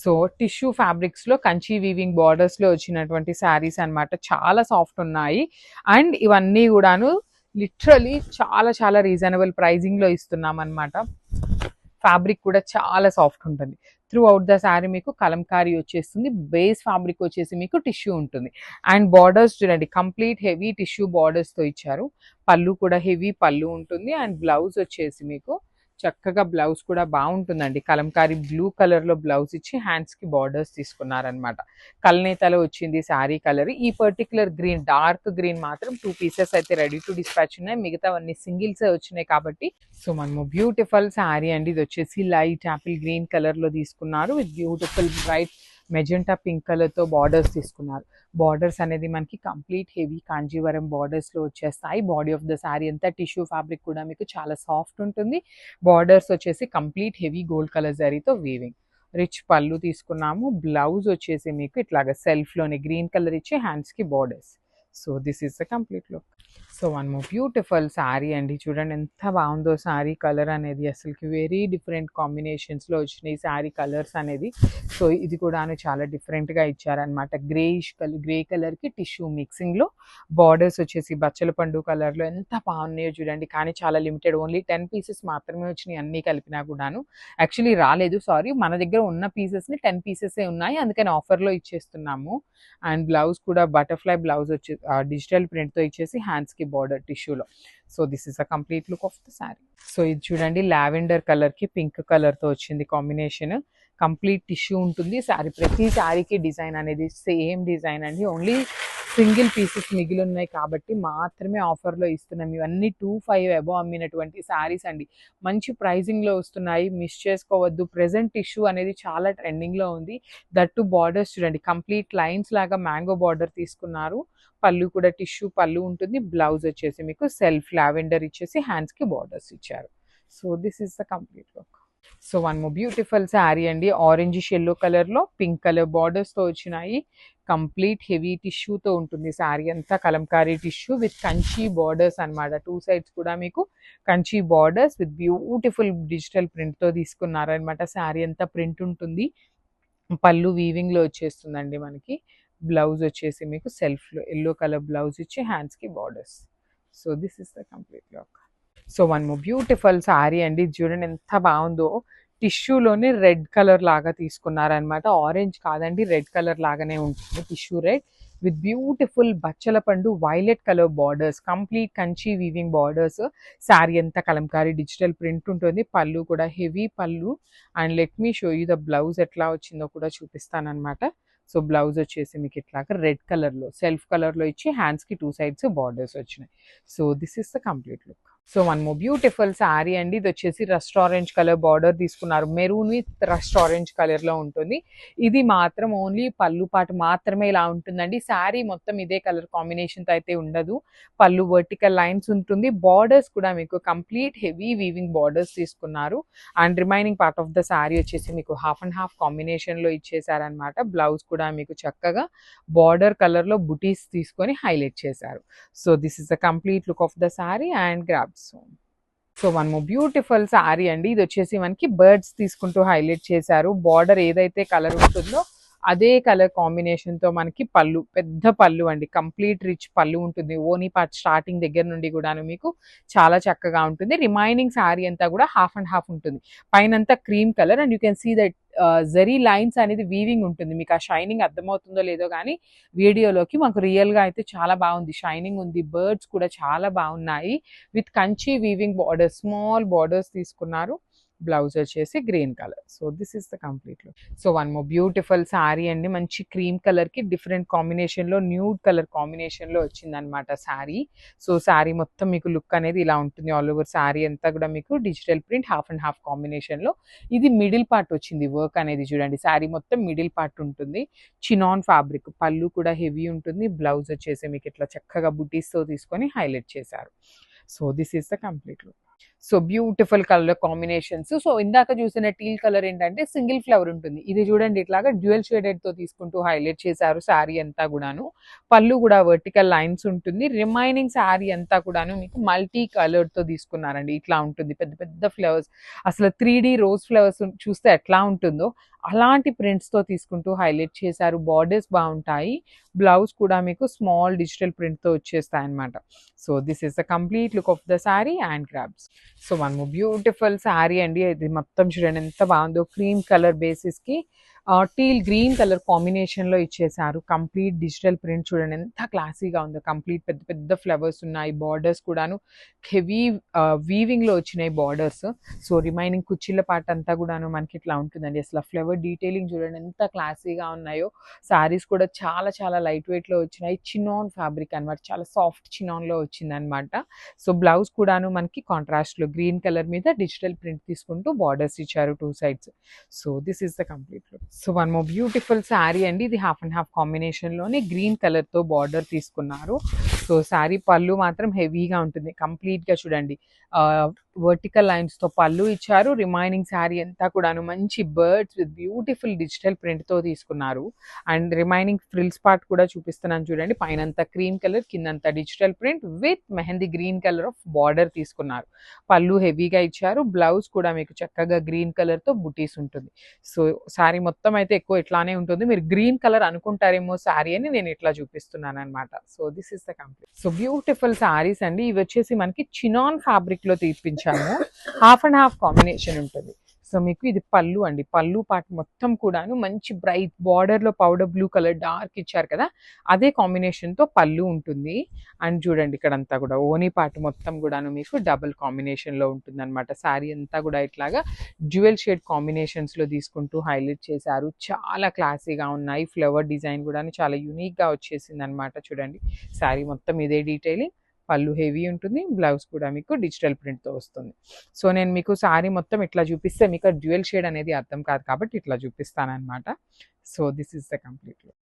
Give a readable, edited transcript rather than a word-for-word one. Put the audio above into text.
So tissue ఫ్యాబ్రిక్స్లో Kanchi weaving బార్డర్స్లో వచ్చినటువంటి శారీస్ అన్నమాట. చాలా సాఫ్ట్ ఉన్నాయి. అండ్ ఇవన్నీ కూడాను లిటరలీ చాలా చాలా రీజనబుల్ ప్రైజింగ్లో ఇస్తున్నాం అనమాట. ఫ్యాబ్రిక్ కూడా చాలా సాఫ్ట్ ఉంటుంది. త్రూ అవుట్ ద శారీ మీకు కలంకారీ వచ్చేస్తుంది. బేస్ ఫ్యాబ్రిక్ వచ్చేసి మీకు టిష్యూ ఉంటుంది. అండ్ బార్డర్స్ చూడండి, కంప్లీట్ హెవీ టిష్యూ బార్డర్స్తో ఇచ్చారు. పళ్ళు కూడా హెవీ పళ్ళు ఉంటుంది. అండ్ బ్లౌజ్ వచ్చేసి మీకు చక్కగా బ్లౌజ్ కూడా బాగుంటుందండి. కలంకారీ బ్లూ కలర్లో బ్లౌజ్ ఇచ్చి హ్యాండ్స్కి బార్డర్స్ తీసుకున్నారనమాట. కల్నేతలో వచ్చింది శారీ కలర్. ఈ పర్టికులర్ గ్రీన్, డార్క్ గ్రీన్ మాత్రం 2 పీసెస్ అయితే రెడీ టు డిస్పాచ్ ఉన్నాయి. మిగతావన్నీ సింగిల్సే వచ్చినాయి కాబట్టి. సో మనము బ్యూటిఫుల్ శారీ అండి. ఇది వచ్చేసి లైట్ యాపిల్ గ్రీన్ కలర్లో తీసుకున్నారు. With beautiful bright magenta pink కలర్తో బార్డర్స్ తీసుకున్నారు. బార్డర్స్ అనేది మనకి కంప్లీట్ హెవీ కాంజీవరం బార్డర్స్లో వచ్చేస్తాయి. బాడీ ఆఫ్ ద శారీ అంతా టిష్యూ ఫ్యాబ్రిక్ కూడా మీకు చాలా సాఫ్ట్ ఉంటుంది. బార్డర్స్ వచ్చేసి కంప్లీట్ హెవీ గోల్డ్ కలర్ జరీతో వీవింగ్. రిచ్ పళ్ళు తీసుకున్నాము. బ్లౌజ్ వచ్చేసి మీకు ఇట్లాగా సెల్ఫ్లోనే గ్రీన్ కలర్ ఇచ్చి హ్యాండ్స్కి borders. So this is the complete look. So one more beautiful sari అండి. చూడండి ఎంత బాగుందో శారీ కలర్ అనేది. అసలుకి వెరీ డిఫరెంట్ కాంబినేషన్స్లో వచ్చినాయి శారీ కలర్స్ అనేది. సో ఇది కూడా చాలా డిఫరెంట్గా ఇచ్చారనమాట. గ్రేయిష్ కలర్, గ్రే కలర్కి టిష్యూ మిక్సింగ్లో బార్డర్స్ వచ్చేసి బచ్చల పండు కలర్లో ఎంత బాగున్నాయో చూడండి. కానీ చాలా లిమిటెడ్, ఓన్లీ 10 పీసెస్ మాత్రమే వచ్చినాయి. అన్నీ కలిపినా కూడాను యాక్చువల్లీ రాలేదు, సారీ. మన దగ్గర ఉన్న పీసెస్ని 10 పీసెసే ఉన్నాయి, అందుకని ఆఫర్లో ఇచ్చేస్తున్నాము. అండ్ బ్లౌజ్ కూడా బటర్ఫ్లై బ్లౌజ్ వచ్చి డిజిటల్ ప్రింట్తో ఇచ్చేసి హ్యాండ్స్కి బార్డర్ టిష్యూలో. So this is a complete look of the sari. So ఇది చూడండి, లావెండర్ కలర్కి పింక్ కలర్తో వచ్చింది కాంబినేషన్. కంప్లీట్ టిష్యూ ఉంటుంది శారీ. ప్రతి శారీకి డిజైన్ అనేది సేమ్ డిజైన్ అండి. ఓన్లీ సింగిల్ పీసెస్ మిగిలి ఉన్నాయి కాబట్టి మాత్రమే ఆఫర్లో ఇస్తున్నాం. ఇవన్నీ 25 అబోవ్ అమ్మినటువంటి శారీస్ అండి. మంచి ప్రైజింగ్లో వస్తున్నాయి, మిస్ చేసుకోవద్దు. ప్రెజెంట్ టిష్యూ అనేది చాలా ట్రెండింగ్లో ఉంది. దట్టు బార్డర్స్ చూడండి, కంప్లీట్ లైన్స్ లాగా మ్యాంగో బార్డర్ తీసుకున్నారు. పళ్ళు కూడా టిష్యూ పళ్ళు ఉంటుంది. బ్లౌజ్ వచ్చేసి మీకు సెల్ఫ్ లావెండర్ ఇచ్చేసి హ్యాండ్స్కి బార్డర్స్ ఇచ్చారు. So this is the complete look. So one more beautiful sari అండి. ఆరెంజ్ ఎల్లో కలర్లో పింక్ కలర్ బార్డర్స్తో వచ్చినాయి. కంప్లీట్ హెవీ టిష్యూతో ఉంటుంది శారీ అంతా. Kalamkari tissue with Kanchi borders అనమాట. 2 సైడ్స్ కూడా మీకు Kanchi borders with beautiful digital ప్రింట్తో తీసుకున్నారనమాట. శారీ అంతా ప్రింట్ ఉంటుంది. పళ్ళు వీవింగ్లో వచ్చేస్తుందండి మనకి. బ్లౌజ్ వచ్చేసి మీకు సెల్ఫ్లో ఎల్లో కలర్ బ్లౌజ్ ఇచ్చి హ్యాండ్స్కి borders. So this is the complete look. So one more beautiful sari అండి. చూడండి ఎంత బాగుందో. టిష్యూలోనే రెడ్ కలర్ లాగా తీసుకున్నారనమాట. ఆరెంజ్ కాదండి, రెడ్ కలర్ లాగానే ఉంటుంది. టిష్యూ రెడ్ విత్ బ్యూటిఫుల్ బచ్చల పండు violet colour borders. Complete Kanchi weaving borders. Sari అంతా కలంకారీ డిజిటల్ ప్రింట్ ఉంటుంది. పళ్ళు కూడా హెవీ పళ్ళు. And let me show you the blouse ఎట్లా వచ్చిందో కూడా చూపిస్తానమాట. సో బ్లౌజ్ వచ్చేసి మీకు ఇట్లాగా రెడ్ కలర్లో సెల్ఫ్ కలర్లో ఇచ్చి హ్యాండ్స్కి 2 సైడ్స్ బార్డర్స్ వచ్చినాయి. So this is the complete look. So one more beautiful sari అండి. ఇది వచ్చేసి రస్ట్ ఆరెంజ్ కలర్ బార్డర్ తీసుకున్నారు. మెరూన్ విత్ రస్ట్ ఆరెంజ్ కలర్లో ఉంటుంది. ఇది మాత్రం ఓన్లీ పళ్ళు పాటు మాత్రమే ఇలా ఉంటుందండి. శారీ మొత్తం ఇదే కలర్ కాంబినేషన్తో అయితే ఉండదు. పళ్ళు వర్టికల్ లైన్స్ ఉంటుంది. బార్డర్స్ కూడా మీకు కంప్లీట్ హెవీ వీవింగ్ బార్డర్స్ తీసుకున్నారు. And remaining part of the sari వచ్చేసి మీకు హాఫ్ అండ్ హాఫ్ కాంబినేషన్లో ఇచ్చేసారనమాట. బ్లౌజ్ కూడా మీకు చక్కగా బార్డర్ కలర్లో బుటీస్ తీసుకొని హైలైట్ చేశారు. So this is the complete look of the sari and grabs. So one more beautiful sari అండి. ఇది వచ్చేసి మనకి బర్డ్స్ తీసుకుంటూ హైలైట్ చేశారు. బార్డర్ ఏదైతే కలర్ ఉంటుందో అదే కలర్ కాంబినేషన్తో మనకి పళ్ళు, పెద్ద పళ్ళు అండి. కంప్లీట్ రిచ్ పళ్ళు ఉంటుంది. ఓనీ పార్ట్ స్టార్టింగ్ దగ్గర నుండి కూడాను మీకు చాలా చక్కగా ఉంటుంది. రిమైనింగ్ శారీ అంతా కూడా హాఫ్ అండ్ హాఫ్ ఉంటుంది. పైనంతా cream colour and you can see that zari lines అనేది వీవింగ్ ఉంటుంది. మీకు ఆ షైనింగ్ అర్థమవుతుందో లేదో కానీ వీడియోలోకి మాకు రియల్గా అయితే చాలా బాగుంది, షైనింగ్ ఉంది. బర్డ్స్ కూడా చాలా బాగున్నాయి. With Kanchi weaving borders, small borders తీసుకున్నారు. బ్లౌజ్ వచ్చేసి green colour. So this is the complete look. So one more beautiful sari అండి. మంచి క్రీమ్ కలర్కి డిఫరెంట్ కాంబినేషన్లో న్యూడ్ కలర్ కాంబినేషన్లో వచ్చిందనమాట శారీ. సో శారీ మొత్తం మీకు లుక్ అనేది ఇలా ఉంటుంది. ఆల్ ఓవర్ శారీ అంతా కూడా మీకు digital print half and half కాంబినేషన్లో. ఇది మిడిల్ పార్ట్ వచ్చింది వర్క్ అనేది. చూడండి శారీ మొత్తం మిడిల్ పార్ట్ ఉంటుంది. Chinon fabric. పళ్ళు కూడా హెవీ ఉంటుంది. బ్లౌజ్ వచ్చేసి మీకు ఇట్లా చక్కగా బుటీస్తో తీసుకొని హైలైట్ చేశారు. So this is the complete look. So beautiful colour combinations. So ఇందాక చూసిన టీల్ కలర్ ఏంటంటే సింగిల్ ఫ్లవర్ ఉంటుంది. ఇది చూడండి ఇట్లాగా డ్యూయల్ షేడెడ్ తో తీసుకుంటూ హైలైట్ చేశారు శారీ అంతా కూడాను. పళ్ళు కూడా వర్టికల్ లైన్స్ ఉంటుంది. రిమైనింగ్ శారీ అంతా కూడాను మీకు మల్టీ కలర్ తో తీసుకున్నారండి. ఇట్లా ఉంటుంది పెద్ద పెద్ద ఫ్లవర్స్. అసలు 3D రోజ్ ఫ్లవర్స్ చూస్తే ఎట్లా ఉంటుందో అలాంటి ప్రింట్స్ తో తీసుకుంటూ హైలైట్ చేశారు. బార్డర్స్ బాగుంటాయి. బ్లౌజ్ కూడా మీకు స్మాల్ డిజిటల్ ప్రింట్ తో వచ్చేస్తాయి అన్నమాట. So this is the complete look of the sari and grabs. So మనము బ్యూటిఫుల్ శారీ అండి. ఇది మొత్తం చూడండి ఎంత బాగుందో. క్రీమ్ కలర్ బేసిస్ కి టీల్ గ్రీన్ కలర్ కాంబినేషన్ లో ఇచ్చేసారు. కంప్లీట్ డిజిటల్ ప్రింట్ చూడండి ఎంత క్లాసీగా ఉందో. కంప్లీట్ పెద్ద పెద్ద ఫ్లవర్స్ ఉన్నాయి. బార్డర్స్ కూడాను హెవీ వీవింగ్ లో వచ్చినాయి బార్డర్స్. సో రిమైనింగ్ కుచ్చిళ్ళ పార్ట్ అంతా కూడాను మనకి ఇట్లా ఉంటుందండి. అసలు ఫ్లవర్ డీటెయిలింగ్ చూడండి ఎంత క్లాసీగా ఉన్నాయో. శారీస్ కూడా చాలా చాలా లైట్ వెయిట్ లో వచ్చినాయి. చినాన్ ఫ్యాబ్రిక్ అనమాట. చాలా సాఫ్ట్ చినాన్ లో వచ్చింది అనమాట. సో బ్లౌజ్ కూడాను మనకి కాంట్రాస్ట్ లో గ్రీన్ కలర్ మీద డిజిటల్ ప్రింట్ తీసుకుంటూ బార్డర్స్ ఇచ్చారు 2 sides. So this is the complete look. So one more beautiful sari అండి. ఇది హాఫ్ అండ్ హాఫ్ కాంబినేషన్ లోనే గ్రీన్ కలర్ తో బార్డర్ తీసుకున్నారు. సో శారీ పళ్ళు మాత్రం హెవీగా ఉంటుంది. కంప్లీట్ గా చూడండి వర్టికల్ లైన్స్ తో పళ్ళు ఇచ్చారు. రిమైనింగ్ శారీ అంతా కూడాను మంచి birds with beautiful digital print తో తీసుకున్నారు. అండ్ రిమైనింగ్ ఫ్రిల్స్ పార్ట్ కూడా చూపిస్తున్నాను చూడండి. పైనంతా క్రీమ్ కలర్, కిందంతా digital print with mehndi green colour of border తీసుకున్నారు. పళ్ళు హెవీగా ఇచ్చారు. బ్లౌజ్ కూడా మీకు చక్కగా గ్రీన్ కలర్ తో బుటీస్ ఉంటుంది. సో శారీ మొత్తం అయితే ఎక్కువ ఇట్లానే ఉంటుంది. మీరు గ్రీన్ కలర్ అనుకుంటారేమో శారీ అని నేను ఇట్లా చూపిస్తున్నాను అనమాట. So this is the complete. So beautiful saris అండి. ఇవి వచ్చేసి మనకి చినాన్ ఫ్యాబ్రిక్ లో తీపించాము. హాఫ్ అండ్ హాఫ్ కాంబినేషన్ ఉంటుంది. సో మీకు ఇది పళ్ళు అండి. పళ్ళు పార్ట్ మొత్తం కూడాను మంచి బ్రైట్ బార్డర్ లో పౌడర్ బ్లూ కలర్ డార్క్ ఇచ్చారు కదా, అదే కాంబినేషన్ తో పళ్ళు ఉంటుంది. అండ్ చూడండి ఇక్కడంతా కూడా ఓనీ పార్ట్ మొత్తం కూడాను మీకు డబుల్ కాంబినేషన్ లో ఉంటుంది అనమాట. శారీ అంతా కూడా ఇట్లాగా డ్యూయల్ షేడ్ కాంబినేషన్స్ లో తీసుకుంటూ హైలైట్ చేశారు. చాలా క్లాసీగా ఉన్నాయి. ఫ్లవర్ డిజైన్ కూడా చాలా యూనిక్ గా వచ్చేసింది అనమాట. చూడండి శారీ మొత్తం ఇదే డీటెయిలింగ్. పళ్ళు హెవీ ఉంటుంది. బ్లౌజ్ కూడా మీకు డిజిటల్ ప్రింట్తో వస్తుంది. సో నేను మీకు శారీ మొత్తం ఇట్లా చూపిస్తే మీకు డ్యూయల్ షేడ్ అనేది అర్థం కాదు కాబట్టి ఇట్లా చూపిస్తాను అనమాట. So this is the complete look.